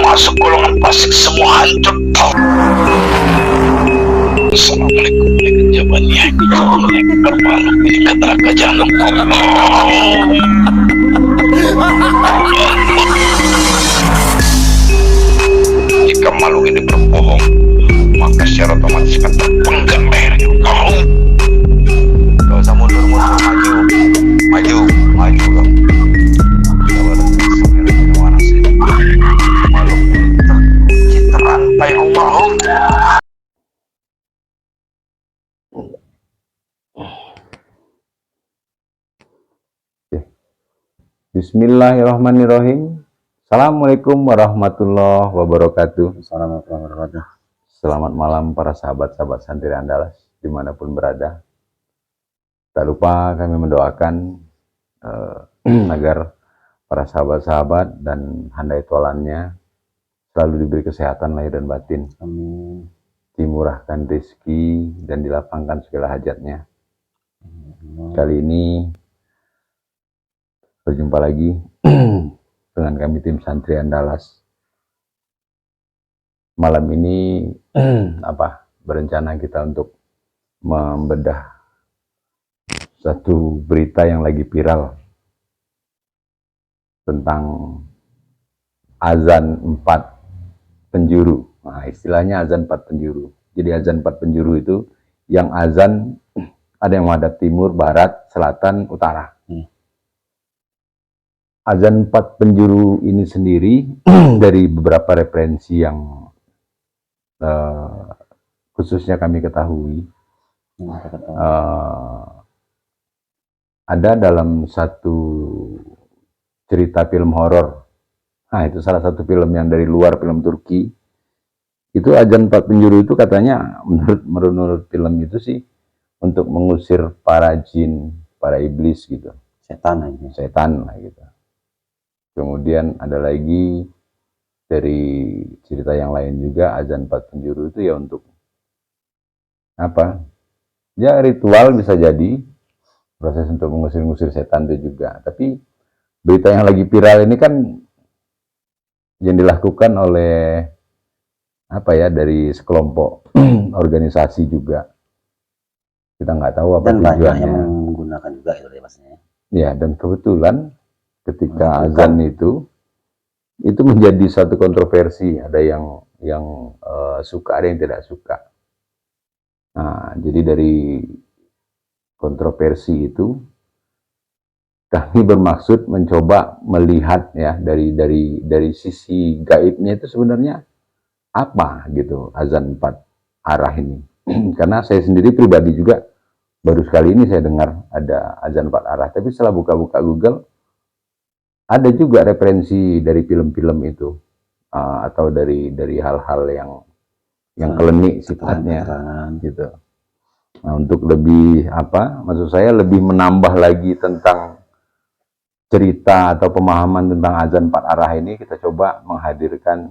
masuk golongan fasik semua hancur. Assalamualaikum warahmatullahi wabarakatuh. Bermalu di neraka jahanam. Jika makhluk ini berbohong, maka secara otomatis akan terpenggal lehernya. Gak usah mundur, maju dong. Makhluk ini terkunci terantai Allah. Bismillahirrahmanirrahim. Assalamualaikum warahmatullahi wabarakatuh. Selamat malam para sahabat-sahabat santri Andalas dimanapun berada. Tak lupa kami mendoakan agar para sahabat-sahabat dan handai tolannya selalu diberi kesehatan lahir dan batin. Amin. Dimurahkan rezeki dan dilapangkan segala hajatnya. Kali ini berjumpa lagi dengan kami tim Santri Andalas. Malam ini berencana kita untuk membedah satu berita yang lagi viral tentang azan 4 penjuru. Nah, istilahnya azan 4 penjuru. Jadi azan 4 penjuru itu yang azan ada yang menghadap timur, barat, selatan, utara. Azan 4 penjuru ini sendiri dari beberapa referensi yang khususnya kami ketahui, ada dalam satu cerita film horor. Nah, itu salah satu film yang dari luar, film Turki. Itu azan 4 penjuru itu katanya menurut film itu sih untuk mengusir para jin, para iblis gitu. Setan lah gitu. Kemudian ada lagi dari cerita yang lain juga, azan 4 penjuru itu ya untuk ya ritual, bisa jadi proses untuk mengusir-ngusir setan itu juga. Tapi berita yang lagi viral ini kan yang dilakukan oleh dari sekelompok organisasi juga. Kita nggak tahu apa tujuannya. Dan banyak yang menggunakan juga itu maksudnya. Ya, dan kebetulan ketika azan itu menjadi satu kontroversi. Ada yang suka, ada yang tidak suka. Nah, jadi dari kontroversi itu kami bermaksud mencoba melihat ya dari sisi gaibnya itu sebenarnya apa gitu azan 4 arah ini. Karena saya sendiri pribadi juga baru sekali ini saya dengar ada azan 4 arah. Tapi setelah buka-buka Google, ada juga referensi dari film-film itu atau dari hal-hal yang klinik sifatnya gitu. Nah, untuk lebih maksud saya lebih menambah lagi tentang cerita atau pemahaman tentang azan 4 arah ini, kita coba menghadirkan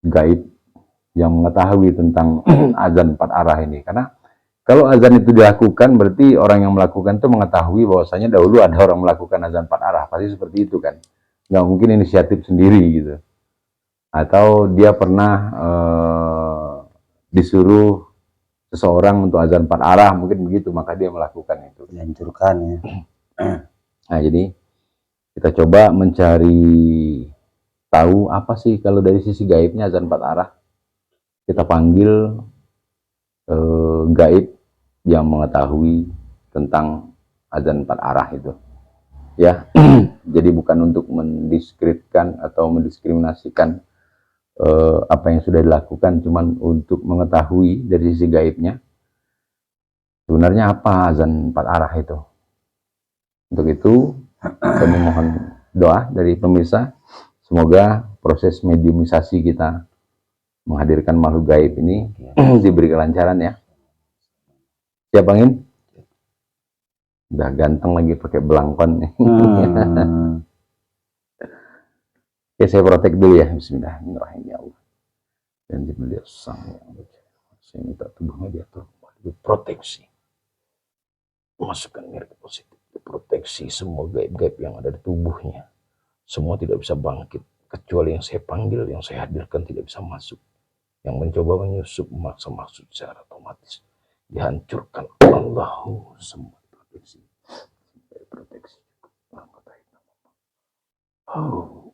gaib yang mengetahui tentang azan 4 arah ini. Karena kalau azan itu dilakukan, berarti orang yang melakukan itu mengetahui bahwasanya dahulu ada orang melakukan azan 4 arah. Pasti seperti itu kan. Nggak mungkin inisiatif sendiri gitu. Atau dia pernah disuruh seseorang untuk azan 4 arah, mungkin begitu, maka dia melakukan itu. Dihancurkan ya. Nah, jadi kita coba mencari tahu apa sih kalau dari sisi gaibnya azan 4 arah. Kita panggil gaib yang mengetahui tentang azan 4 arah itu. Ya, jadi bukan untuk mendiskreditkan atau mendiskriminasikan apa yang sudah dilakukan, cuman untuk mengetahui dari sisi gaibnya sebenarnya apa azan 4 arah itu. Untuk itu kami mohon doa dari pemirsa, semoga proses mediumisasi kita menghadirkan makhluk gaib ini diberi kelancaran ya. Siap Angin? Udah ganteng lagi pakai belangkon nih. Oke, saya protek dulu ya. Bismillahirrahmanirrahim ya Allah. Dan beliau sang yang berjaya. Saya minta tubuhnya diatur, diproteksi. Masukkan energi positif, proteksi semua gaib-gaib yang ada di tubuhnya. Semua tidak bisa bangkit kecuali yang saya panggil, yang saya hadirkan tidak bisa masuk. Yang mencoba menyusup memaksa maksud secara otomatis dihancurkan. Allahu semua proteksi. Proteksi. Oh.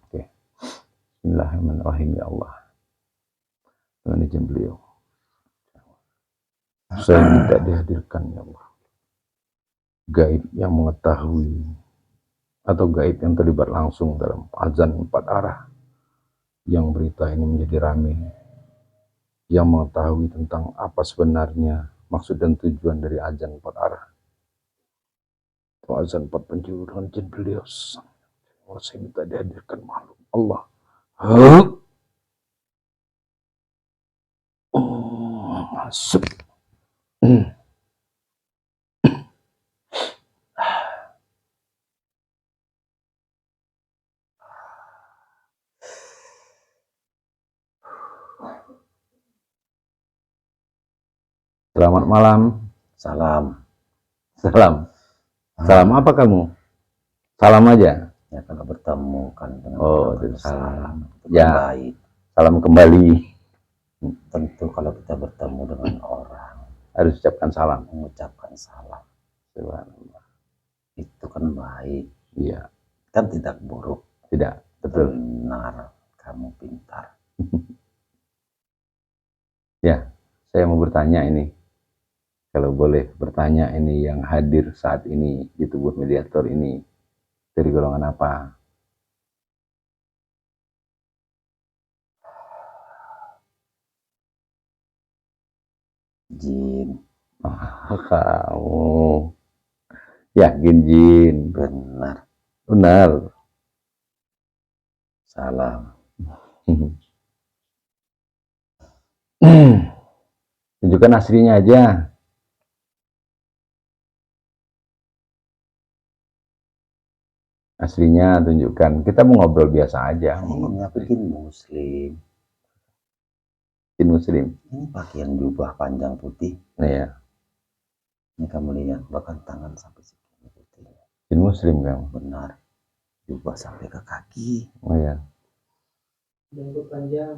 Oke. Bismillahirrahmanirrahim ya Allah. Tuhan izin beliau. Saya minta dihadirkan ya Allah. Gaib yang mengetahui atau gaib yang terlibat langsung dalam azan 4 arah yang berita ini menjadi ramai, yang mengetahui tentang apa sebenarnya maksud dan tujuan dari azan 4 arah atau azan 4 penjuru dengan izin beliau. Saya minta dihadirkan makhluk Allah. Masuk. Selamat malam. Salam. Salam. Salam apa kamu? Salam aja. Ya kalau bertemu kan dengan Oh, orang itu salam. itu Ya. baik. Salam kembali. Tentu kalau kita bertemu dengan orang Harus ucapkan salam. mengucapkan salam Subhanallah. itu kan baik, Iya, kan tidak buruk. tidak. Betul. Benar, kamu pintar. Ya, saya mau bertanya ini. Kalau boleh bertanya, ini yang hadir saat ini di tubuh mediator ini dari golongan apa? Jin. Kamu yakin Jin? Benar. Benar. Salam. Tunjukkan aslinya aja. Aslinya tunjukkan. Kita mau ngobrol biasa aja. Ini bikin muslim. Jin muslim. Ini pakaian jubah panjang putih. Nah ya, Ini kamu lihat bahkan tangan sampai segini putihnya. Jin muslim kamu. Benar. Jubah sampai ke kaki. Oh ya.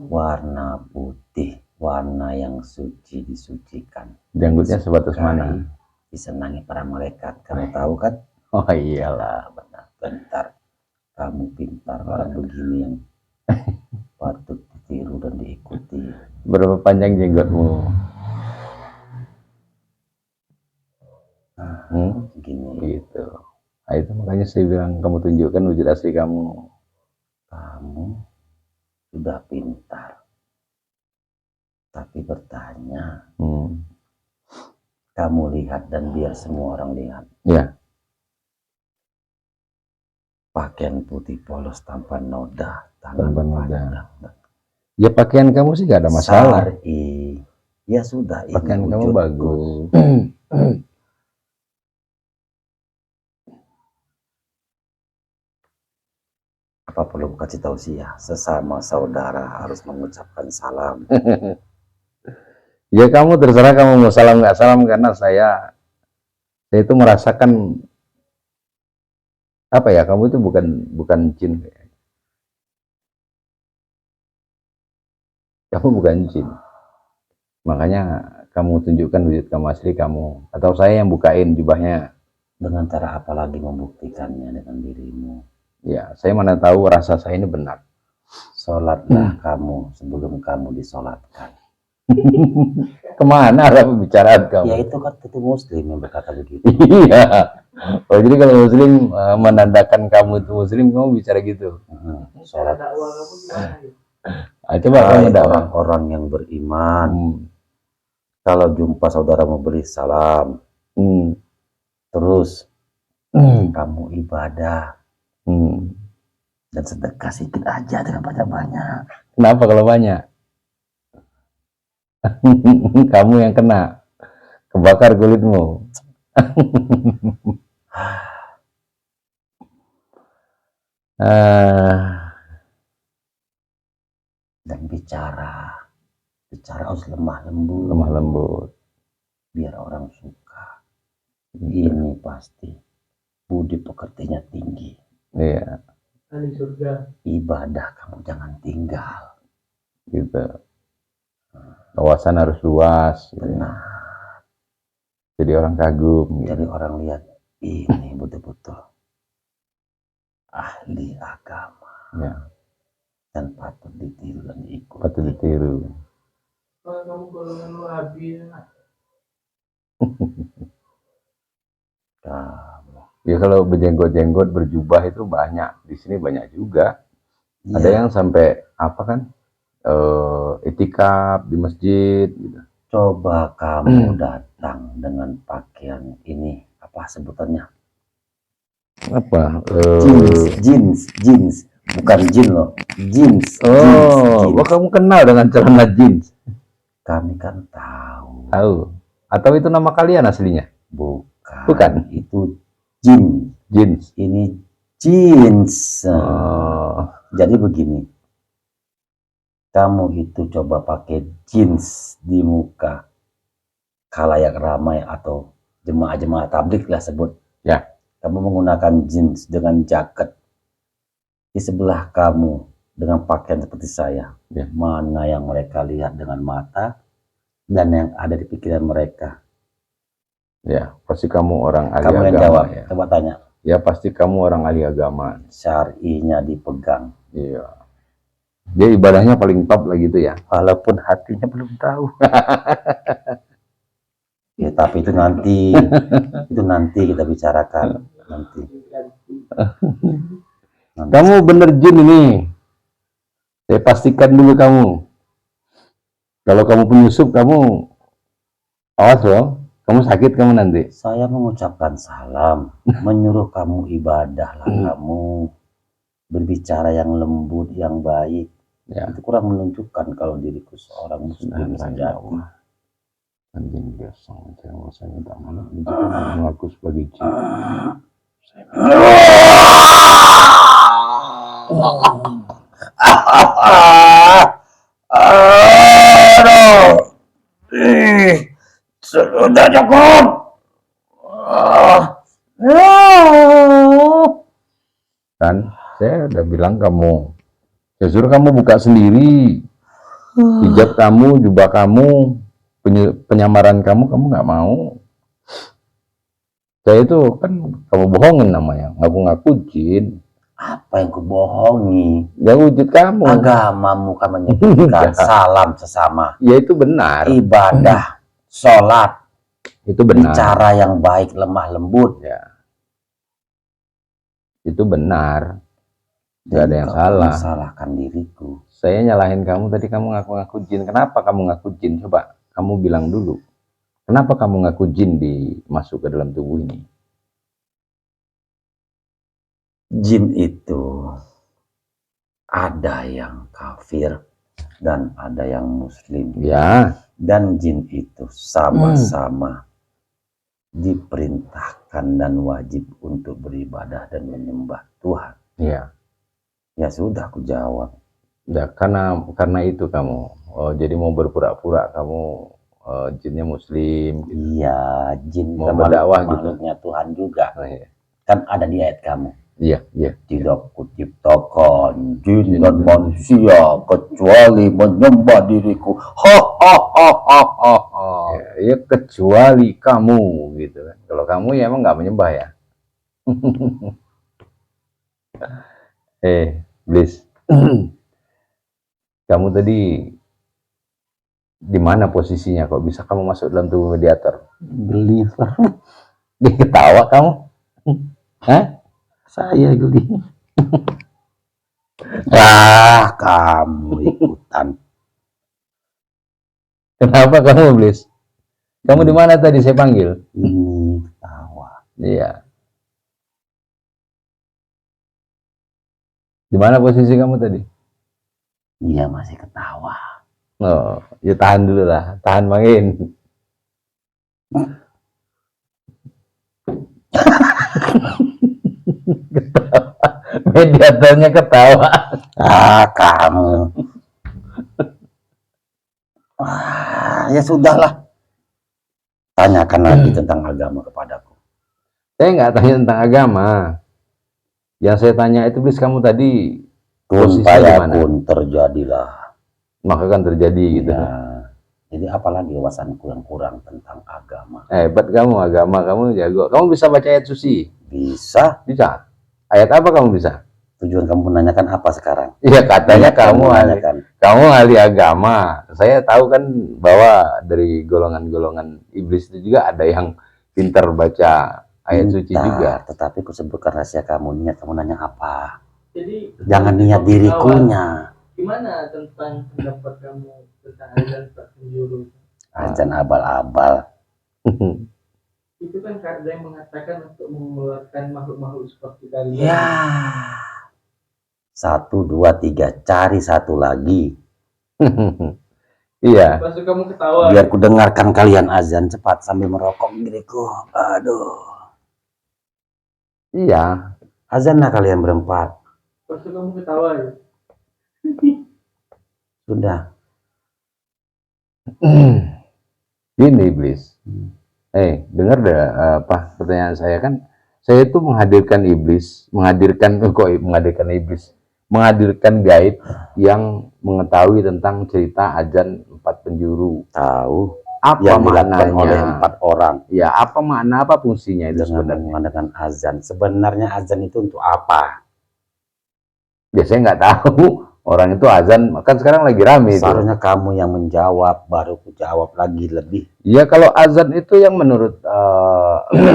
Warna putih, warna yang suci disucikan. Janggutnya sebatas mana? Disenangi para malaikat. Kamu tahu kan? Oh iyalah. Benar, bentar. Kamu pintar kalau begini yang patut ditiru dan diikuti. Berapa panjang jenggotmu? Gini, Gitu. Nah, itu makanya saya bilang kamu tunjukkan wujud asli kamu. kamu sudah pintar. Tapi bertanya, kamu lihat dan biar semua orang lihat. Ya. Pakaian putih polos tanpa noda, tangan Tanpa noda. panjang. Ya pakaian kamu sih gak ada masalah. Syar'i. Ya sudah, ini Pakaian kamu wujudku. bagus. Apa perlu kasih tahu sih ya, sesama saudara harus mengucapkan salam. Ya kamu terserah kamu mau salam nggak salam, karena saya itu merasakan apa ya, kamu itu bukan jin. Kamu bukan jin. Makanya kamu tunjukkan wujud kamu asli kamu, atau saya yang bukain jubahnya. Dengan cara apa lagi membuktikannya dengan dirimu? Ya, saya mana tahu rasa saya ini benar. Sholatlah kamu sebelum kamu disolatkan. Kemana arah pembicaraan kamu? Ya itu kan itu muslim yang berkata begitu. Iya. Oh, jadi kalau muslim menandakan kamu itu muslim, kamu bicara gitu. Sholat. Coba kamu Orang-orang yang beriman, kalau jumpa saudaramu beri salam, terus kamu ibadah dan sedekah sedikit aja dengan banyak-banyak. Kenapa kalau banyak? Kamu yang kena, kebakar kulitmu. Dan bicara harus lemah lembut. Lemah lembut. Biar orang suka. Ini pasti budi pekertinya tinggi. Iya, ahli surga. Ibadah kamu jangan tinggal. gitu. Wawasan harus luas, gitu ya. Benar. Jadi orang kagum, gitu. Jadi orang lihat ini betul-betul ahli agama Ya, dan patut ditiru dan diikuti. patut ditiru. Kalau kamu golongan Wahabi ya. Kamu. Ya kalau berjenggot-jenggot, berjubah itu banyak. Di sini banyak juga. Ada Iya. yang sampai apa kan? Itikaf di masjid, gitu. Coba kamu datang dengan pakaian ini, apa sebutannya? Apa? Jeans, bukan jin loh, jeans. Oh, jeans. kamu kenal dengan celana jeans? Kami kan tahu, Tahu. Atau itu nama kalian aslinya? Bukan. itu jin, Jeans. ini jeans. Oh, Jadi begini, kamu itu coba pakai jeans di muka khalayak ramai atau jemaah-jemaah tablik lah sebut. ya. Kamu menggunakan jeans dengan jaket. Di sebelah kamu dengan pakaian seperti saya. Ya. Mana yang mereka lihat dengan mata dan yang ada di pikiran mereka. Ya, pasti kamu orang ahli Kamu yang agama jawab. ya. Coba tanya. Ya, pasti kamu orang ahli agama. Syar'inya dipegang. Iya. Dia ibadahnya paling top lah gitu ya. Walaupun hatinya belum tahu. Ya, tapi itu nanti kita bicarakan nanti. Kamu bener jin ini. Saya pastikan dulu kamu. Kalau kamu penyusup, kamu awas loh. Kamu sakit kamu nanti. Saya mengucapkan salam, menyuruh kamu ibadahlah kamu berbicara yang lembut, yang baik. Ya. Itu kurang menunjukkan kalau diriku seorang muslim sejati. Anjing biasa, saya minta maaf. Mengaku sebagai jin. Sudah cukup. Kan, saya udah bilang kamu. Saya suruh kamu buka sendiri. Hijab kamu, jubah kamu, penyamaran kamu nggak mau. Saya itu kan kamu bohongin namanya, ngaku-ngaku jin. Apa yang kubohongi? Ya wujud kamu. Agamamu kan menyebutkan salam sesama, Ya itu benar. ibadah, sholat, Itu benar. bicara yang baik, lemah lembut. Ya. Itu benar. Gak ada yang Kau salah. salahkan diriku. Saya nyalahin kamu tadi, kamu ngaku-ngaku jin. Kenapa kamu ngaku jin? Coba kamu bilang dulu. Kenapa kamu ngaku jin masuk ke dalam tubuh ini? Jin itu ada yang kafir dan ada yang muslim. Ya. Dan jin itu sama-sama diperintahkan dan wajib untuk beribadah dan menyembah Tuhan. Ya. Ya sudah, aku jawab. Ya, karena itu kamu. Oh, jadi mau berpura-pura kamu jinnya muslim. Iya, jin Mau kan berdakwah gitu. makhluknya Tuhan juga. Oh, iya. Kan ada di ayat kamu. Iya, iya. Tidak kuciptakan jin dan manusia kecuali menyembah diriku. Ha ha ha ha ha ha. Ya, kecuali kamu gitu kan. Kalau kamu ya emang nggak menyembah ya. Bliss. Kamu tadi di mana posisinya? Kok bisa kamu masuk dalam tubuh mediator? Believer. Dia ketawa kamu? Hah? Saya geli. Kamu ikutan. Kenapa kamu, Bliss? Kamu di mana tadi saya panggil? Ini tawa. Iya. Di mana posisi kamu tadi? Dia masih ketawa. Oh, ya tahan dulu lah. Tahan main. Mediatornya ketawa. Kamu. Ya sudahlah. Tanyakan lagi tentang agama kepadaku. Saya nggak tanya tentang agama. Yang saya tanya itu, please, kamu tadi Kun posisinya di mana? payakun terjadilah. Maka kan terjadi gitu. Ya. Jadi apalagi wawasanku yang kurang tentang agama. Hebat kamu, agama kamu jago. Kamu bisa baca ayat suci? Bisa. Bisa. Ayat apa kamu bisa? Tujuan kamu menanyakan apa sekarang? Iya, katanya Niat kamu ahli, menanyakan. kamu ahli agama. Saya tahu kan bahwa dari golongan-golongan iblis itu juga ada yang pintar baca ayat suci juga. Tetapi ku sebutkan rahasia kamu. Niat kamu nanya apa? Jadi Jangan di niat topik dirikunya. awal, gimana tentang pendapat kamu tentang azan Pak Penjuru? Azan abal-abal. Itu kan ada yang mengatakan untuk mengeluarkan makhluk-makhluk seperti kalian. Ya. 1, 2, 3. Cari satu lagi. Iya. Maksud kamu ketawa. Biar ku dengarkan kalian azan cepat sambil merokok diriku. Aduh. Iya. Azan lah kalian berempat. Maksud kamu ketawa ya? Sudah. Ini iblis. Dengar deh apa pertanyaan saya kan? Saya itu menghadirkan iblis, menghadirkan iblis, menghadirkan gaib yang mengetahui tentang cerita azan 4 penjuru. Tahu Apa yang dilakukan oleh maknanya? 4 orang Ya, apa makna, apa fungsinya itu dengan sebenarnya? mengadakan azan. Sebenarnya azan itu untuk apa? Ya, saya nggak tahu. Orang itu azan, kan sekarang lagi rame itu. Seharusnya kamu yang menjawab, baru ku jawab lagi lebih. Ya, kalau azan itu yang menurut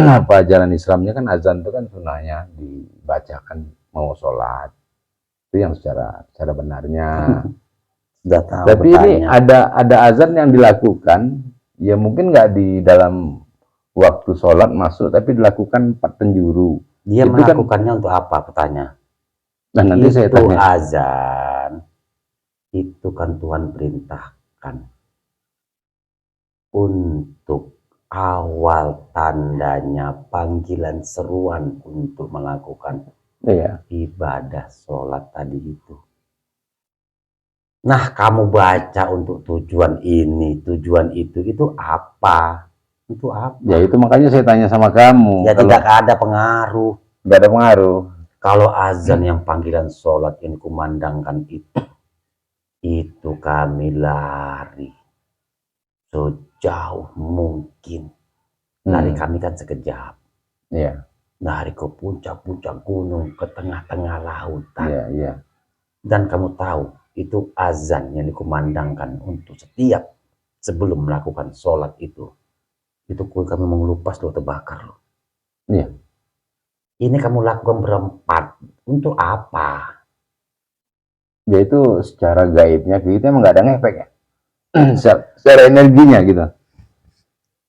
apa ajaran Islamnya kan azan itu kan sunnahnya dibacakan mau sholat. Itu yang secara benarnya. Sudah tahu. Tapi ini ada azan yang dilakukan, ya mungkin nggak di dalam waktu sholat masuk, tapi dilakukan 4 penjuru. Dia itu kan- melakukannya untuk apa? Bertanya. Nah, nanti saya Itu tanya. azan. Itu kan Tuhan perintahkan untuk awal tandanya panggilan seruan untuk melakukan Iya. ibadah sholat tadi itu. Nah, kamu baca untuk tujuan ini, tujuan itu apa? Itu apa? Ya, itu makanya saya tanya sama kamu. Ya, tidak ada pengaruh. Nggak ada pengaruh. Kalau azan yang panggilan sholat yang kumandangkan itu kami lari sejauh mungkin. Lari kami kan sekejap. Iya. Lari ke puncak-puncak gunung, ke tengah-tengah lautan. Iya, iya. Dan kamu tahu, itu azan yang dikumandangkan untuk setiap sebelum melakukan sholat itu. Itu kue kami mau ngelupas loh, terbakar loh. Iya. Ini kamu lakukan berempat. Untuk apa? Ya, itu secara gaibnya kita emang nggak ada ngefek ya. secara energinya gitu.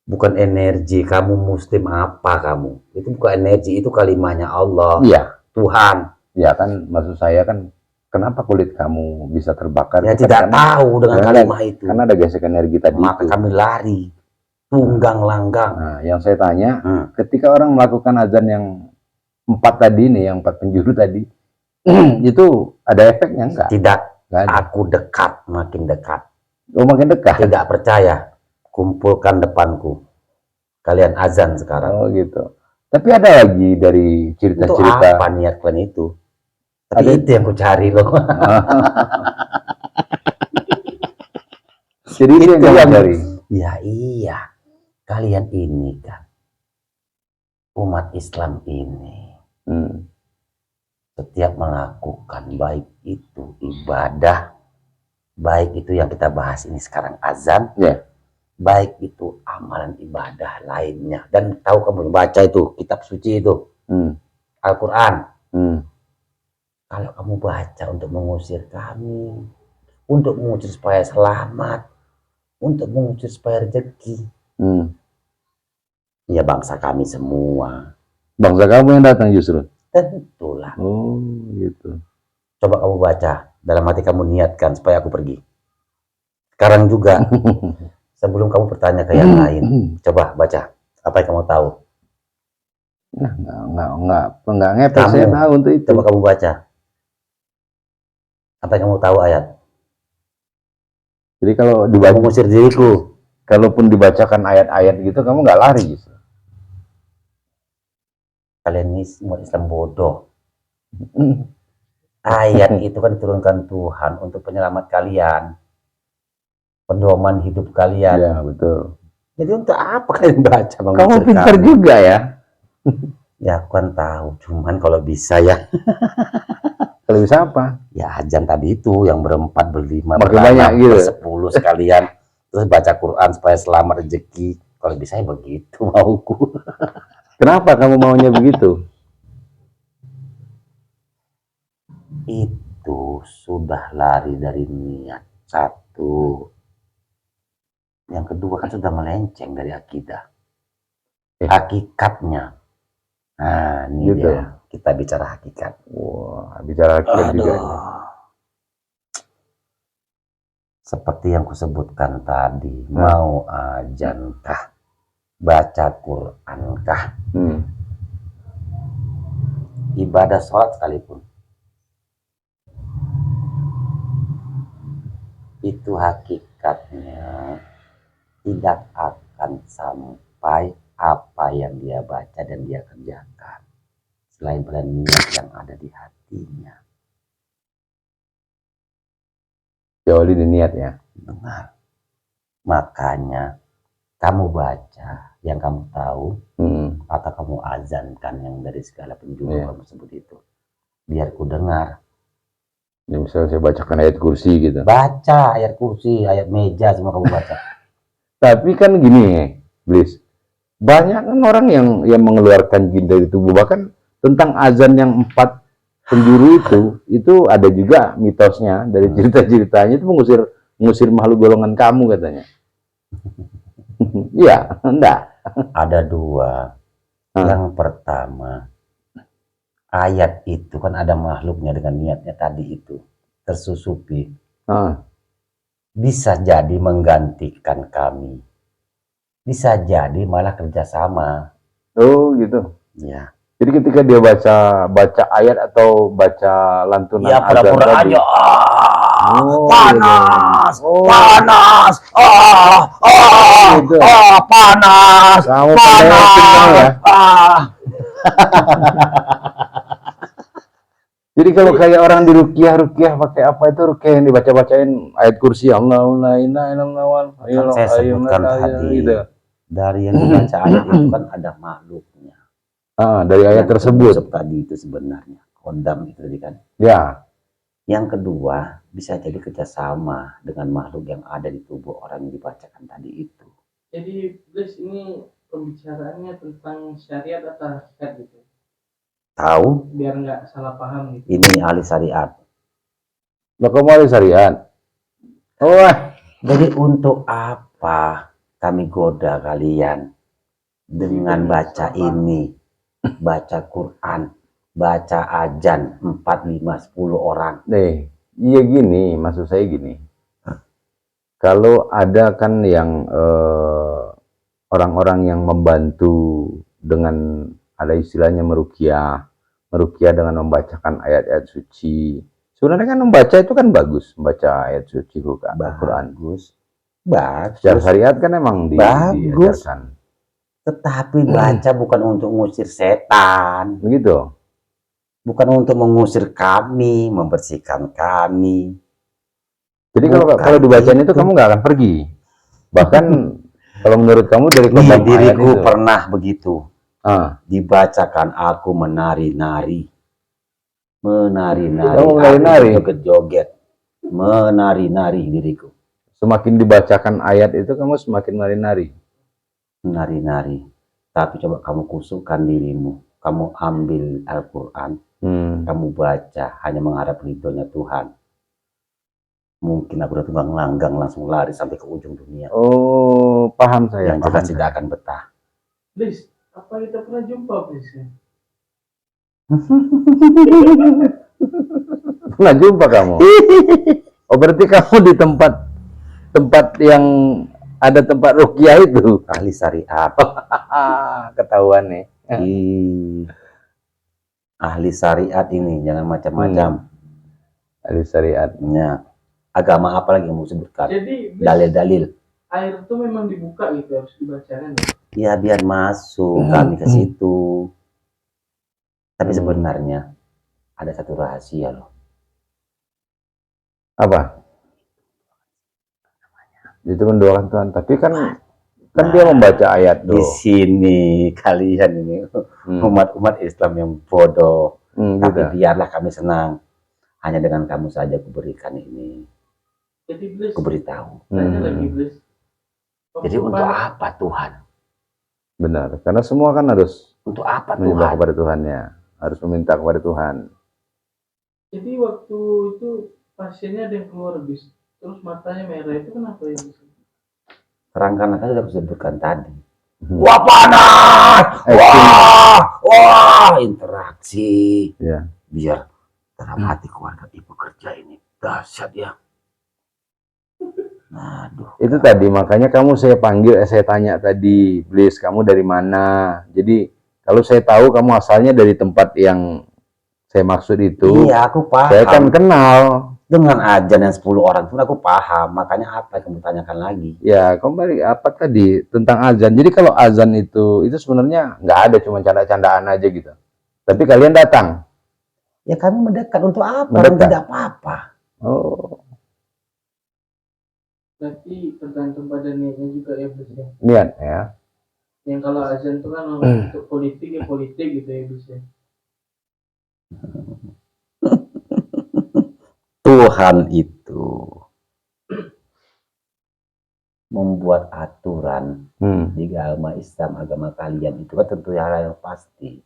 Bukan energi, kamu muslim apa kamu? Itu bukan energi, itu kalimatnya Allah. Iya. Tuhan. Ya kan, maksud saya kan, kenapa kulit kamu bisa terbakar? Ya Itu tidak kan tahu dengan karena- kalimat itu. Karena ada gesek energi tadi Maka itu. kami lari. Tunggang langgang. Nah, yang saya tanya, Hmm. ketika orang melakukan azan yang 4 tadi nih, yang 4 penjuru tadi, itu ada efeknya enggak? Tidak, Nggak ada. aku dekat, makin dekat. Oh, makin dekat. Tidak percaya, kumpulkan depanku. Kalian azan sekarang. Oh, gitu. Tapi ada lagi dari Untuk cerita-cerita. apa niat kalian itu? Tapi Ada- itu yang ku cari loh. Jadi itu yang kamu cari. Ya iya, kalian ini kan umat Islam ini Hmm. setiap melakukan baik itu ibadah, baik itu yang kita bahas ini sekarang azan, Ya. baik itu amalan ibadah lainnya. Dan tahu kamu baca itu kitab suci itu Hmm. Al-Quran. Hmm. Kalau kamu baca untuk mengusir kami, untuk mengusir supaya selamat, untuk mengusir supaya rezeki, Hmm. ya bangsa kami semua. Bangsa kamu yang datang justru. Tentulah. Oh, gitu. Coba kamu baca, dalam hati kamu niatkan supaya aku pergi. Sekarang juga, sebelum kamu bertanya ke yang lain, coba baca. Apa yang kamu tahu? Nah, enggak ngepek, Kamu. saya tahu untuk itu. Coba kamu baca. Apa yang kamu tahu ayat? Jadi kalau Kamu dibaca, mengusir diriku. kalaupun dibacakan ayat-ayat gitu, kamu nggak lari justru. kalian ini semua Islam bodoh. Ayat itu kan diturunkan Tuhan untuk penyelamat kalian, pedoman hidup kalian. Ya, betul. Jadi untuk apa kalian baca? Kamu pintar juga ya. Ya aku kan tahu, cuman kalau bisa ya, Kalau bisa apa? ya azan tadi itu yang berempat, berlima, Makin berenam, banyak gitu. bersepuluh sekalian, terus baca Quran supaya selamat rezeki. Kalau bisa ya begitu mauku. Kenapa kamu maunya begitu? Itu sudah lari dari niat satu. Yang kedua kan sudah melenceng dari akidah. Hakikatnya. Nah, ini Gitu. dia. Kita bicara hakikat. Wah, bicara juga. Aduh. Seperti yang kusebutkan tadi, mau azan kah? Baca Quran kah? Ibadah sholat sekalipun. Itu hakikatnya tidak akan sampai apa yang dia baca dan dia kerjakan selain pada niat yang ada di hatinya. Jauhi di niat ya. Benar. Makanya kamu baca yang kamu tahu atau kamu azankan yang dari segala penjuru kamu sebut itu, biar ku dengar. Ya, misalnya saya bacakan ayat kursi gitu. Baca ayat kursi, ayat meja, semua kamu baca. Tapi kan gini, Bliss. Banyak kan orang yang mengeluarkan jin dari tubuh. Bahkan tentang azan yang 4 penjuru itu ada juga mitosnya dari cerita-ceritanya itu mengusir makhluk golongan kamu katanya. Iya, enggak. Ada dua. Yang pertama, ayat itu kan ada makhluknya dengan niatnya tadi itu tersusupi. Bisa jadi menggantikan kami. Bisa jadi malah kerjasama. Oh gitu. Ya. Jadi ketika dia baca ayat atau baca lantunan ya, pura-pura aja. Panas, gitu. Panas, gitu. Panas, Kamu panas. Jadi kalau kayak orang di ruqyah pakai apa itu ruqyah yang dibaca-bacain ayat kursi Allah la ilaha illallah. Kan saya sebutkan tadi gitu. Dari yang dibaca ayat itu kan ada makhluknya. Dari ayat tersebut tadi itu sebenarnya kondam itu tadi kan. Ya. Yang kedua bisa jadi kerjasama dengan makhluk yang ada di tubuh orang yang dibacakan tadi itu. Jadi Bliss ini pembicaraannya tentang syariat atau hakikat gitu. Tahu? Biar nggak salah paham gitu. Ini ahli syariat. Lo kamu ahli syariat. Jadi untuk apa kami goda kalian dengan baca ini, baca Quran, baca azan 4, 5, 10 orang. Iya gini, maksud saya gini. Kalau ada kan yang orang-orang yang membantu dengan ada istilahnya meruqyah dengan membacakan ayat-ayat suci. Sebenarnya kan membaca itu kan bagus, membaca ayat suci Al-Quran. Bagus. Secara syariat kan emang diajarkan. Tetapi baca bukan untuk mengusir setan. Begitu. Bukan untuk mengusir kami, membersihkan kami. Jadi kalau dibacain itu kamu nggak akan pergi. Bahkan kalau menurut kamu dari kodam diriku pernah begitu. Dibacakan aku menari-nari. Menari-nari. Joget-joget. Menari-nari diriku. Semakin dibacakan ayat itu kamu semakin menari-nari. Menari-nari. Tapi coba kamu kusukkan dirimu. Kamu ambil Al-Quran. Kamu baca hanya mengharap ridhonya Tuhan. Mungkin aku udah tunggang langgang langsung lari sampai ke ujung dunia. Oh, paham saya. Yang jelas tidak akan betah. Bliss, apa kita pernah jumpa Bliss? Pernah jumpa kamu? Oh, berarti kamu di tempat yang ada tempat ruqyah itu. Ahli syariat. Ketahuan nih. Ahli syariat ini, jangan macam-macam. Ahli syariat. Ya. Agama apa lagi yang mau sebutkan? Jadi dalil-dalil. Air itu memang dibuka gitu, harus dibacakan ya? Ya biar masuk kami ke situ. Tapi sebenarnya ada satu rahasia loh. Apa? Itu mendoakan Tuhan. Tapi kan dia membaca ayat Di tuh. sini kalian ini umat Islam yang bodoh. Tapi Gitu. biarlah kami senang. Hanya dengan kamu saja kuberikan ini. Jadi Blis, Kuberitahu. tanya lagi Blis. Jadi untuk apa Tuhan? Benar. Karena semua kan harus Untuk apa menyembah Tuhan? kepada Tuhannya. Harus meminta kepada Tuhan. Jadi waktu itu pasiennya ada yang keluar bis, terus matanya merah, itu kenapa ya Blis? Terangkan aja sudah disebutkan tadi. Hmm. Wah panas! Wah interaksi. Ya. Biar dalam hati keluarga ibu kerja ini dahsyat ya. Aduh. Itu tadi makanya kamu saya panggil, saya tanya tadi, Blis, kamu dari mana? Jadi kalau saya tahu kamu asalnya dari tempat yang saya maksud itu, Iya, aku paham. saya kan kenal. Dengan ajan yang 10 orang pun aku paham. Makanya apa yang kamu tanyakan lagi? Ya, kembali apa tadi tentang azan. Jadi kalau azan itu sebenarnya nggak ada, cuma canda-candaan aja gitu. Tapi kalian datang. Ya kami mendekat untuk apa? Mendekat. Tidak apa-apa. Oh, Berarti tergantung pada niatnya juga ya Blis ya. niat ya. Yang kalau azan itu kan untuk politik ya politik gitu ya Blis ya. Tuhan itu membuat aturan di agama Islam, agama kalian itu kan tentu hal yang pasti.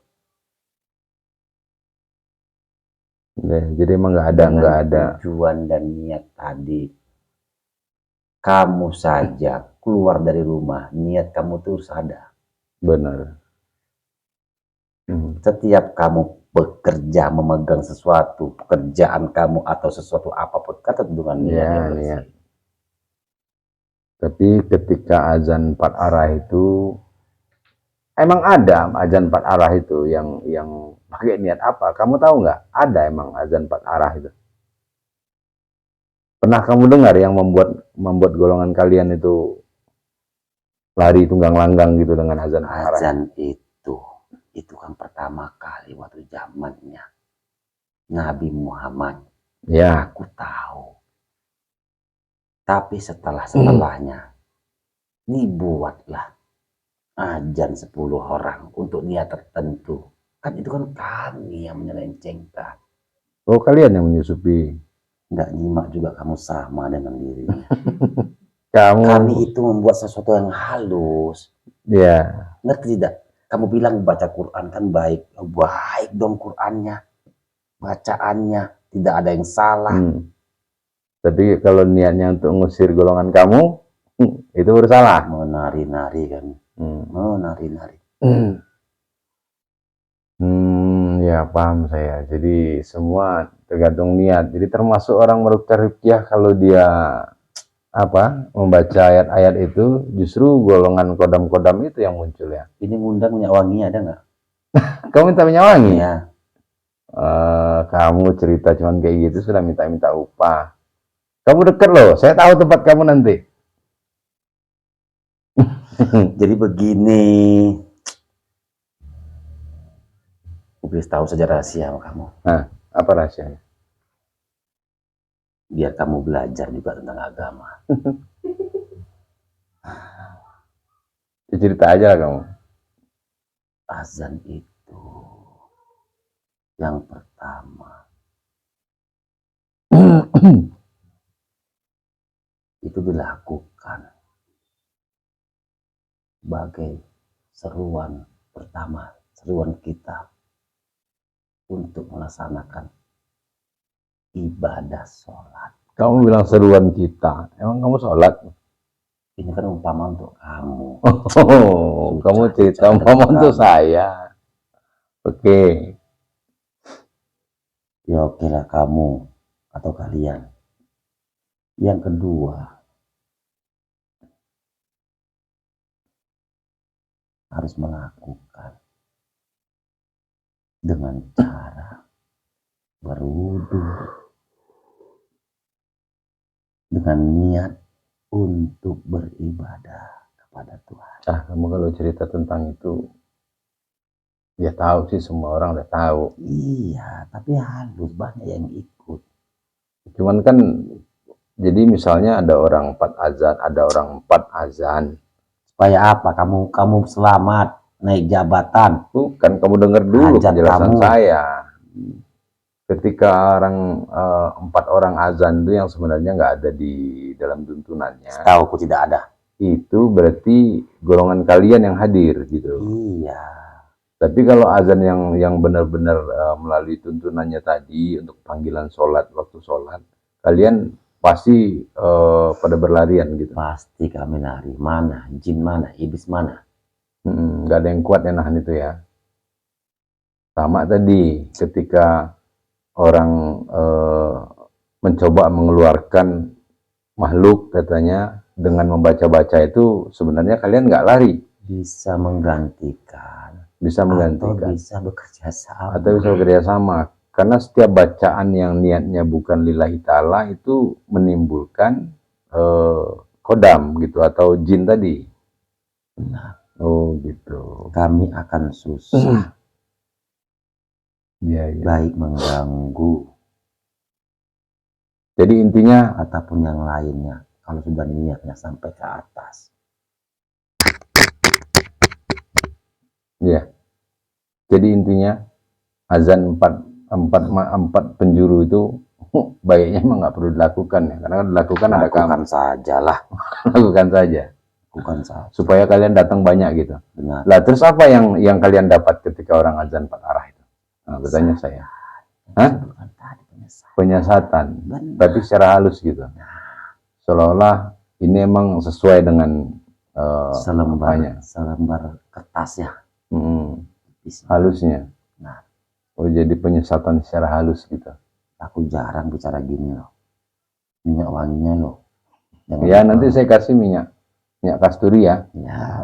Ya, jadi emang nggak ada tujuan dan niat tadi. Kamu saja keluar dari rumah, niat kamu tuh sadar. benar. Setiap kamu bekerja, memegang sesuatu, pekerjaan kamu atau sesuatu apapun, kan tentu dengan niat. Ya, niat. Tapi ketika azan 4 arah itu, emang ada azan 4 arah itu yang pakai niat apa? Kamu tahu nggak? Ada emang azan 4 arah itu. Pernah kamu dengar yang membuat golongan kalian itu lari tunggang langgang gitu dengan azan 4 arah? Azan itu kan pertama kali waktu zamannya Nabi Muhammad. Ya. Aku tahu. Tapi setelahnya ini buatlah azan 10 orang untuk niat tertentu. Kan itu kan kami yang menyelencengkan. Oh, kalian yang menyusupi. Nggak nyimak juga kamu sama dengan dirinya. Kami itu membuat sesuatu yang halus. Ya. Ngerti tidak? Kamu bilang baca Quran kan baik. Baik dong Qurannya. Bacaannya. Tidak ada yang salah. Tapi kalau niatnya untuk ngusir golongan kamu, itu bersalah. Menari-nari kan. Menari-nari. Ya paham saya. Jadi semua tergantung niat. Jadi termasuk orang meruqyah kalau dia membaca ayat-ayat itu, justru golongan kodam-kodam itu yang muncul ya. Ini ngundang minyak wangi ada nggak? Kamu minta minyak wangi? Ya. Kamu cerita cuman kayak gitu sudah minta upah. Kamu deket loh, saya tahu tempat kamu nanti. Jadi begini. Aku tahu saja rahasia sama kamu. Nah, apa rahasianya? Biar kamu belajar juga tentang agama. Cerita aja lah kamu. Azan itu yang pertama itu dilakukan sebagai seruan pertama, seruan kita untuk melaksanakan ibadah sholat. Kamu bilang seruan kita, emang kamu sholat? Ini kan umpama untuk kamu. Kamu cerita umpama untuk saya. Oke. Ya oke lah kamu atau kalian. Yang kedua, harus melakukan dengan cara berwudu dengan niat untuk beribadah kepada Tuhan. Kamu kalau cerita tentang itu Ya tahu sih, semua orang udah tahu. Iya, tapi halus, banyak yang ikut. Cuman kan, jadi misalnya ada orang 4 azan, ada orang 4 azan. Supaya apa? Kamu selamat naik jabatan. Bukan, kamu dengar dulu Hajat penjelasan kamu. saya. Ketika 4 orang azan itu yang sebenarnya nggak ada di dalam tuntunannya, Tahu aku tidak ada. itu berarti golongan kalian yang hadir gitu. Iya. Tapi kalau azan yang benar-benar melalui tuntunannya tadi untuk panggilan sholat, waktu sholat, kalian pasti pada berlarian gitu. Pasti kami lari. Mana? Jin mana? Iblis mana? Nggak ada yang kuat yang nahan itu ya. Sama tadi ketika orang mencoba mengeluarkan makhluk katanya dengan membaca-baca itu, sebenarnya kalian nggak lari. Bisa menggantikan. Bisa menggantikan. Atau bisa bekerja sama. Atau bisa bekerja sama. Karena setiap bacaan yang niatnya bukan lillahi ta'ala itu menimbulkan kodam gitu, atau jin tadi. Nah, Oh gitu. kami akan susah. Iya, iya. Baik mengganggu Jadi intinya, ataupun yang lainnya. Kalau sudah niatnya sampai ke atas. ya. Jadi intinya azan 4 penjuru itu baiknya emang nggak perlu dilakukan ya, karena dilakukan ada kamu. Lakukan sajalah. Lakukan saja Lakukan saja. supaya kalian datang banyak gitu. Benar. Lah terus apa yang kalian dapat ketika orang azan 4 arah itu? Nah, bertanya saya. Hah? Bukan tadi penyesal. Penyesatan, Benar. tapi secara halus gitu. Seolah-olah ini emang sesuai dengan selembar kertas ya. Halusnya. Nah, Oh, jadi penyesatan secara halus gitu. aku jarang bicara gini loh. Minyak wanginya loh. Jangan Ya, lupa. nanti saya kasih minyak kasturi ya. Ya,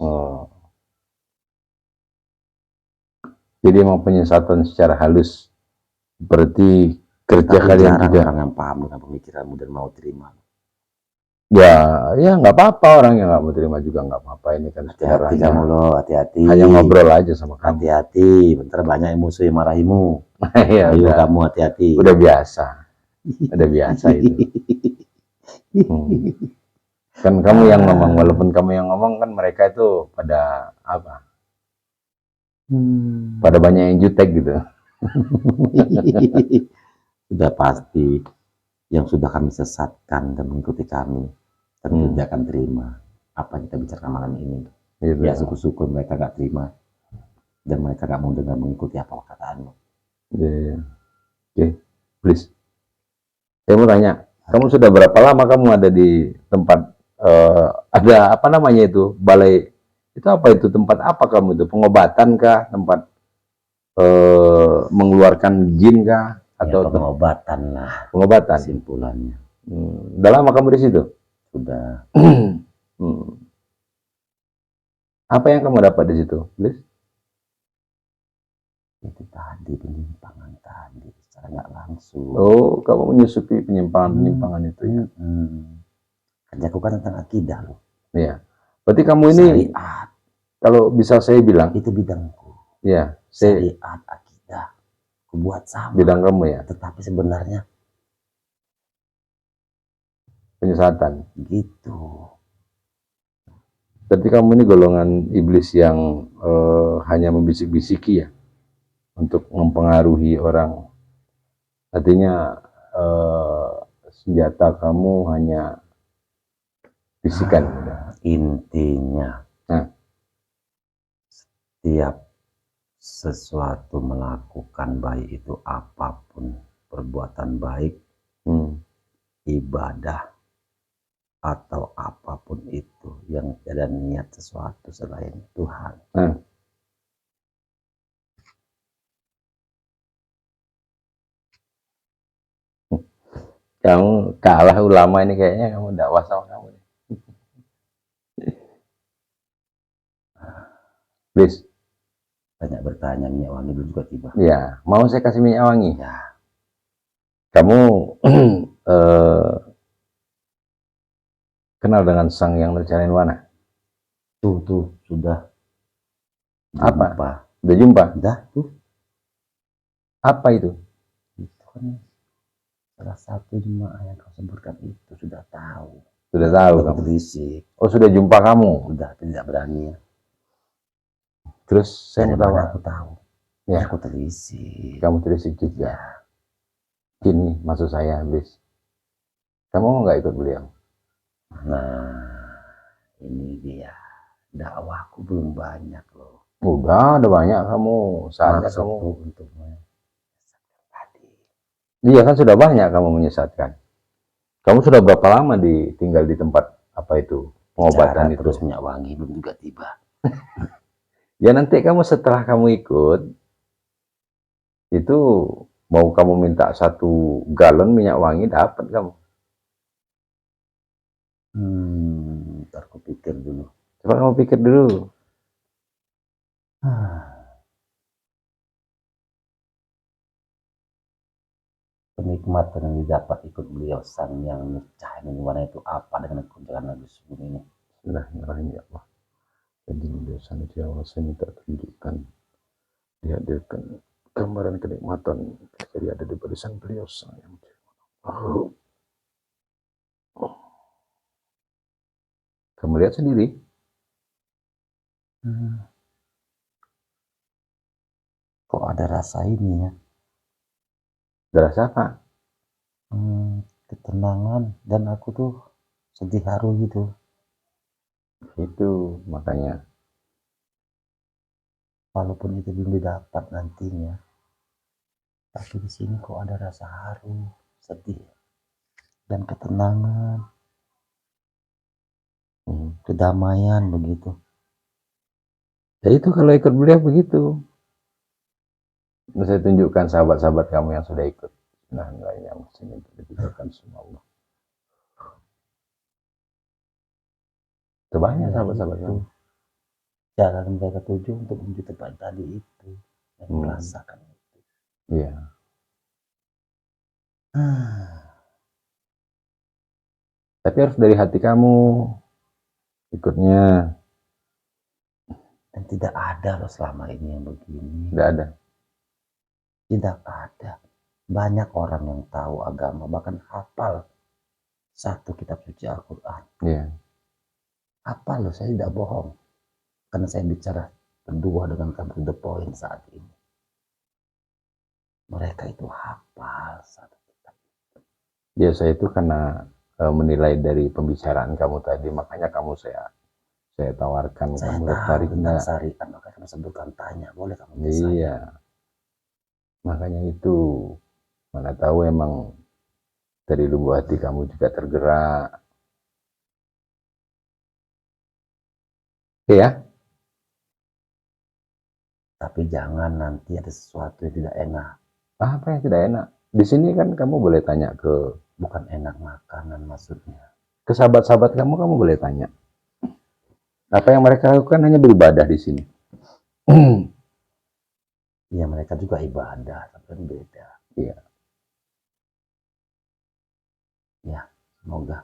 Oh. Jadi emang penyesatan secara halus. Berarti kerja tapi kalian jarang juga. orang yang paham dengan pemikiranmu dan mau terima. Ya nggak apa-apa, orang yang nggak mau terima juga nggak apa-apa. Ini kan Hati-hati kamu loh, hati-hati. hanya ngobrol aja sama kamu. Hati-hati, bentar banyak yang musuh yang marahimu. Ya, Ayo udah, kamu hati-hati. udah biasa itu. Kan kamu yang ngomong, walaupun kamu yang ngomong kan mereka itu pada apa? Pada banyak yang jutek gitu. Sudah pasti yang sudah kami sesatkan dan mengikuti kami tentu tidak akan terima apa yang kita bicarakan malam ini. Gitu. Ya syukur-syukur mereka nggak terima dan mereka nggak mau dengar mengikuti apa perkataanmu. Ya. Oke, please. Saya mau tanya, kamu sudah berapa lama kamu ada di tempat ada apa namanya itu, balai itu, apa itu, tempat apa kamu itu, pengobatan kah, tempat mengeluarkan jin kah, atau Ya, pengobatan lah pengobatan? kesimpulannya. Udah lama kamu di situ? Sudah. Apa yang kamu dapat di situ, please? Itu tadi penyimpangan tadi secara nggak langsung. Oh, kamu menyusupi penyimpangan itu ya? Kerjaku kan tentang akidah loh. Iya. Berarti kamu ini, Syariat kalau bisa saya bilang, itu bidangku. ya, Syariat akidah aku buat sama. bidang kamu ya, Tetapi sebenarnya penyesatan. gitu. Berarti kamu ini golongan iblis yang hanya membisik-bisiki ya, untuk mempengaruhi orang. Artinya senjata kamu hanya bisikan. Intinya Nah. setiap sesuatu melakukan baik itu apapun perbuatan baik, ibadah atau apapun itu yang ada niat sesuatu selain Tuhan. Kamu kalah ulama ini, kayaknya kamu dakwah sama kamu. Please. Banyak bertanya, minyak wangi dulu juga tiba. Ya, mau saya kasih minyak wangi? Ya. Kamu kenal dengan sang yang Nurjalain Wana? Tuh sudah. Apa? Lupa. Udah jumpa? Udah tuh, Apa itu? itu kan salah satu jemaah yang kau sebutkan itu sudah tahu. Sudah tahu Udah kamu? berisik. Oh, sudah jumpa kamu? Udah tidak berani. Terus saya Dari mau tahu. mana aku tahu? Ya, Aku terisik. kamu terisik juga. Ya, Gini, maksud saya, Bis. Kamu mau nggak ikut beliau? nah ini dia. Dakwahku belum banyak loh. Udah, ada banyak kamu. Saatnya kamu. Maksudku untuk menyesatkan tadi. Iya kan sudah banyak kamu menyesatkan. Kamu sudah berapa lama tinggal di tempat apa itu pengobatan Bicara itu? terus minyak wangi belum juga tiba. Ya nanti kamu setelah kamu ikut itu mau kamu minta 1 galon minyak wangi dapat kamu. Ntar aku pikir dulu. Coba kamu pikir dulu. Kenikmatan yang didapat ikut beliau sang yang cahaya nirwana itu apa dengan kunjungan lagu sebelum ini? Bismillahirrahmanirrahim ya Allah. Jadi dosa itu ya Allah saya minta tunjukkan dihadirkan gambaran kenikmatan jadi ada di barisan beliau sang yang Kamu lihat sendiri. Kok ada rasa ini ya? Ada rasa apa? Ketenangan dan aku tuh sedih haru gitu. Itu makanya. Walaupun itu belum didapat nantinya, tapi di sini kok ada rasa haru, sedih, dan ketenangan, kedamaian begitu. Ya itu kalau ikut beliau begitu. Saya tunjukkan sahabat-sahabat kamu yang sudah ikut. Nah, yang sini ditunjukkan semua Allah. Banyak sahabat-sahabat kamu. Jalan mereka tuju untuk menuju tempat tadi itu dan merasakan itu. Iya. Tapi harus dari hati kamu ikutnya. Dan tidak ada loh selama ini yang begini. Tidak ada. Tidak ada. Banyak orang yang tahu agama, bahkan hafal 1 kitab suci Al-Quran. Iya. Hafal loh, saya tidak bohong. Karena saya bicara berdua dengan kamu to the point saat ini. Mereka itu hafal 1 kitab. Ya saya itu karena menilai dari pembicaraan kamu tadi, makanya kamu saya tawarkan Saya kamu tahu tertarik tentang enggak? syariat, makanya kamu sebutkan tanya, boleh kamu ke Iya. saya. Makanya itu, mana tahu emang dari lubuk hati kamu juga tergerak. Oke ya? Tapi jangan nanti ada sesuatu yang tidak enak. Apa yang tidak enak? Di sini kan kamu boleh tanya ke, Bukan enak makanan maksudnya. ke sahabat-sahabat kamu boleh tanya. Apa yang mereka lakukan hanya beribadah di sini. Iya, mereka juga ibadah, tapi kan beda. Iya. Ya, semoga.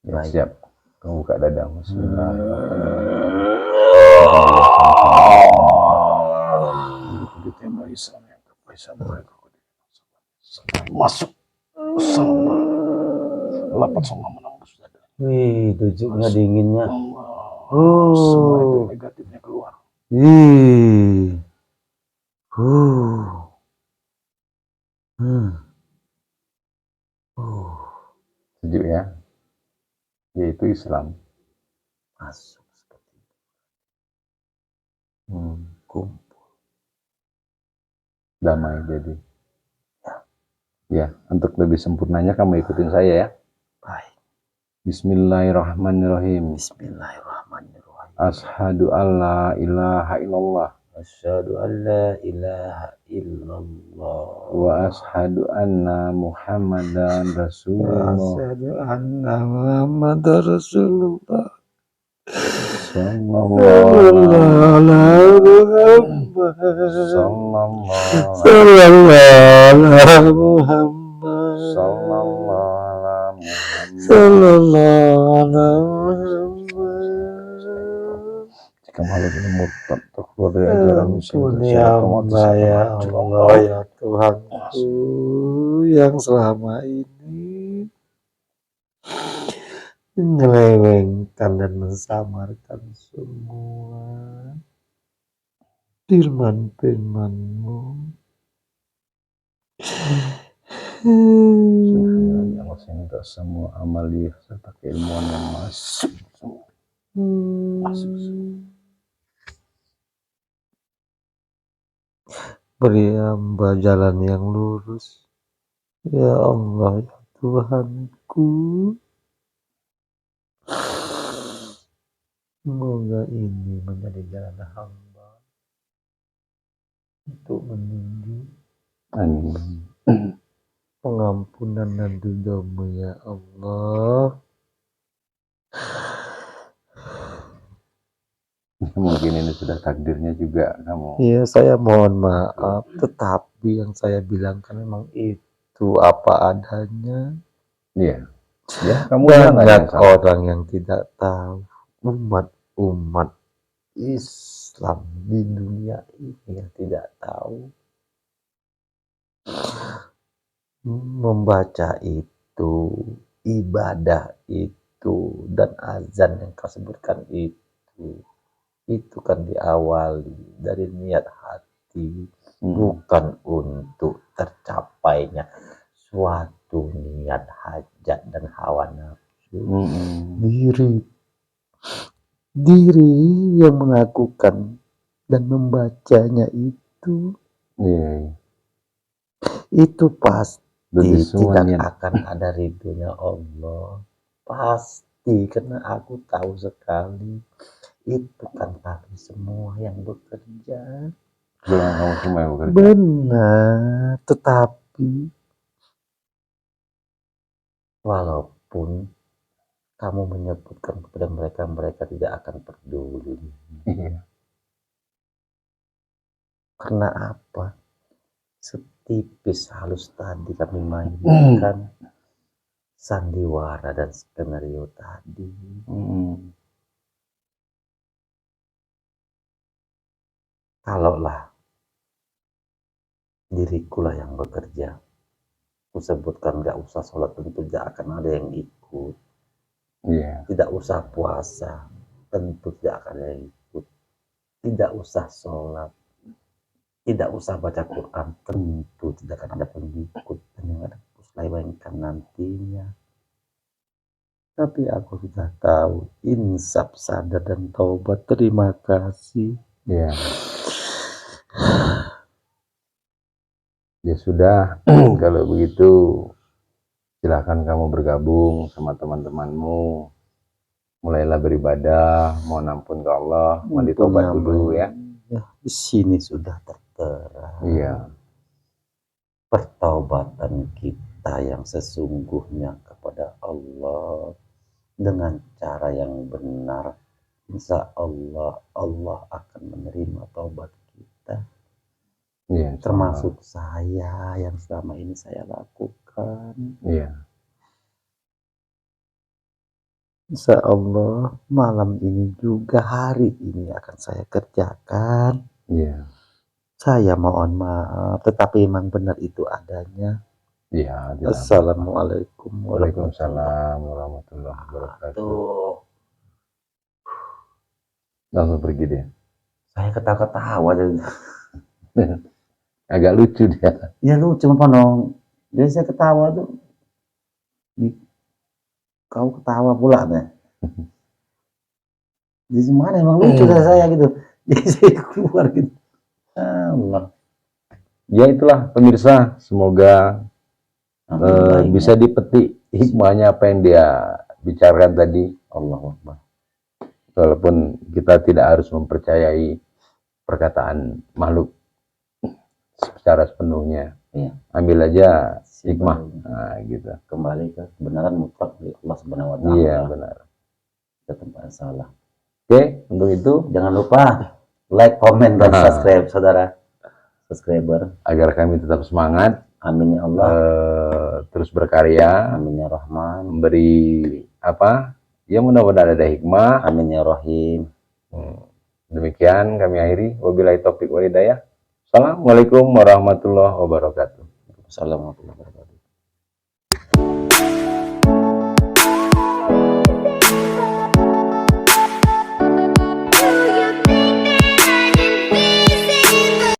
Ya, Baik. siap. Kamu buka dada. Masuk. Lapat sama menembus dada. Wih, tujuknya dinginnya. Semua itu negatifnya keluar. Wih. Sejuk ya? Yaitu Islam. Masuk seperti itu. Kumpul. Damai jadi. Ya, untuk lebih sempurnanya kamu ikutin saya ya. Baik. Bismillahirrahmanirrahim. Bismillahirrahmanirrahim. Ashhadu an la ilaha illallah. Asyhadu an la ilaha illallah. Wa ashhadu anna Muhammadan Rasulullah. Asyhadu anna Muhammadar Rasulullah. Sallallahu ala Muhammad. Sallallahu Ala Muhammad. Sallallahu Sallallahu ala Muhammad. Kamu ini murtad keluar dari ajaran Ampuni hamba ya Allah ya Tuhanku yang selama ini menyelewengkan dan mensamarkan semua firman-firman-Mu. Subhanallah, Allah saya minta semua amalia serta keilmuan yang masuk semua. Beri hamba jalan yang lurus ya Allah ya Tuhanku. Semoga ini menjadi jalan hamba untuk menuju Amin. pengampunan dan ridho-Mu ya Allah. Mungkin ini sudah takdirnya juga kamu. Iya, saya mohon maaf, tetapi yang saya bilang kan memang itu apa adanya. Iya. Ya, kamu bilang nggak Banyak yang salah. orang yang tidak tahu, umat Islam di dunia ini yang tidak tahu membaca itu, ibadah itu, dan azan yang kau sebutkan itu kan diawali dari niat hati, bukan untuk tercapainya suatu niat hajat dan hawa nafsu. Diri yang melakukan dan membacanya itu pasti tidak akan ada ridhonya Allah, pasti, karena aku tahu sekali itu kan kami semua yang bekerja. Kamu semua yang bekerja. Benar, tetapi walaupun kamu menyebutkan kepada mereka tidak akan peduli. Iya. Karena apa? Setipis halus tadi kami mainkan sandiwara dan skenario tadi. Kalaulah dirikulah yang bekerja, aku sebutkan gak usah sholat tentu gak akan ada yang ikut. Tidak usah puasa tentu tidak akan ada yang ikut. Tidak usah sholat, tidak usah baca Quran tentu tidak akan ada pengikut dan yang ada bayangkan nantinya. Tapi aku sudah tahu, insaf, sadar dan taubat. Terima kasih. Ya sudah, kalau begitu silahkan kamu bergabung sama teman-temanmu. Mulailah beribadah, mohon ampun ke Allah, mandi tobat dulu ya. Di sini sudah tertera. Iya. Pertaubatan kita yang sesungguhnya kepada Allah dengan cara yang benar, insya Allah Allah akan menerima taubat kita. Iya, termasuk saya yang selama ini saya lakukan. Iya. Insya Allah malam ini juga hari ini akan saya kerjakan. Iya. Saya mohon maaf, tetapi memang benar itu adanya. Iya. Assalamualaikum Waalaikumsalam warahmatullahi wabarakatuh. Langsung pergi dia. Saya ketawa-ketawa dan agak lucu dia. Ya lucu apa dong. Jadi saya ketawa tuh. Kau ketawa pula deh. Di mana emang lucu saya gitu. Jadi saya keluar gitu. Allah. Ya itulah pemirsa, semoga bisa dipetik hikmahnya apa yang dia bicarakan tadi. Allahu Akbar. Walaupun kita tidak harus mempercayai perkataan makhluk secara sepenuhnya, ambil aja hikmah, gitu. Kembali ke kebenaran mutlak dari Allah Subhanahu Wa Taala. Iya benar. Kita tempat salah. Oke, untuk itu jangan lupa like, komen, dan subscribe, saudara subscriber, agar kami tetap semangat. Amin ya Allah. Terus berkarya. Amin ya Rahman. Memberi apa? Ya mudah-mudahan ada hikmah. Amin ya Rahim. Demikian kami akhiri. Wabillahi taufik wal hidayah. Assalamualaikum warahmatullahi wabarakatuh. Assalamualaikum warahmatullahi wabarakatuh.